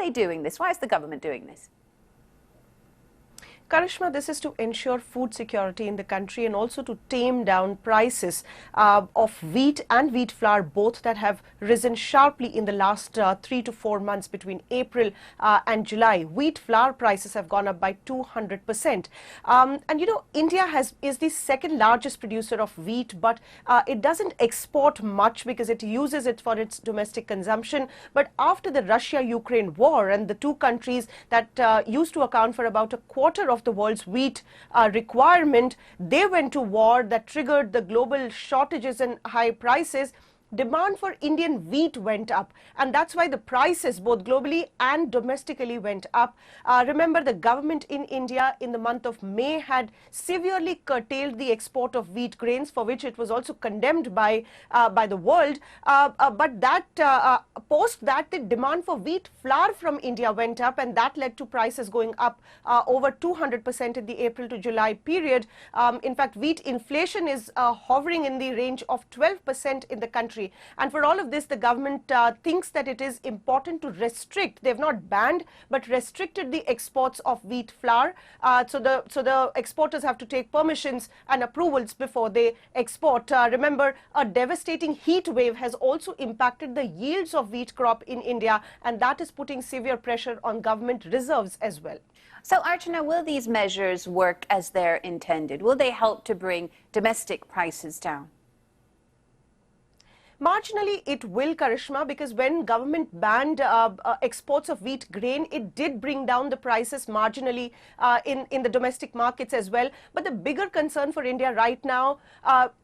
they doing this? Why is the government doing this? Karishma, this is to ensure food security in the country and also to tame down prices of wheat and wheat flour, both that have risen sharply in the last 3 to 4 months between April and July. Wheat flour prices have gone up by 200%. And you know, India is the second largest producer of wheat, but it doesn't export much because it uses it for its domestic consumption. But after the Russia-Ukraine war, and the two countries that used to account for about a quarter of the world's wheat requirement, they went to war. That triggered the global shortages and high prices. Demand for Indian wheat went up, and that's why the prices both globally and domestically went up. Remember, the government in India in the month of May had severely curtailed the export of wheat grains, for which it was also condemned by the world. But that post that, the demand for wheat flour from India went up, and that led to prices going up over 200% in the April to July period. In fact, wheat inflation is hovering in the range of 12% in the country. And for all of this, the government thinks that it is important to restrict. They've not banned, but restricted the exports of wheat flour. So the exporters have to take permissions and approvals before they export. Remember, a devastating heat wave has also impacted the yields of wheat crop in India, and that is putting severe pressure on government reserves as well. So, Archana, will these measures work as they're intended? Will they help to bring domestic prices down? Marginally, it will, Karishma, because when government banned exports of wheat grain, it did bring down the prices marginally in the domestic markets as well. But the bigger concern for India right now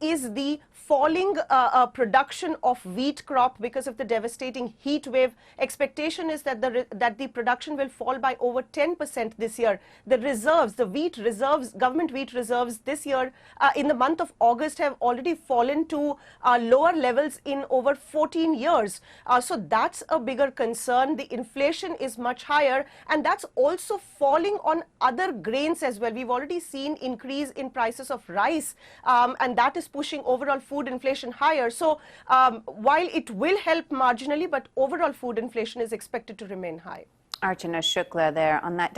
is the falling production of wheat crop because of the devastating heat wave. Expectation is that the production will fall by over 10% this year. The reserves, the wheat reserves, government wheat reserves this year in the month of August have already fallen to lower levels in over 14 years. So that's a bigger concern. The inflation is much higher, and that's also falling on other grains as well. We've already seen increase in prices of rice, and that is pushing overall food inflation higher. So while it will help marginally, but overall food inflation is expected to remain high. Archana Shukla there on that.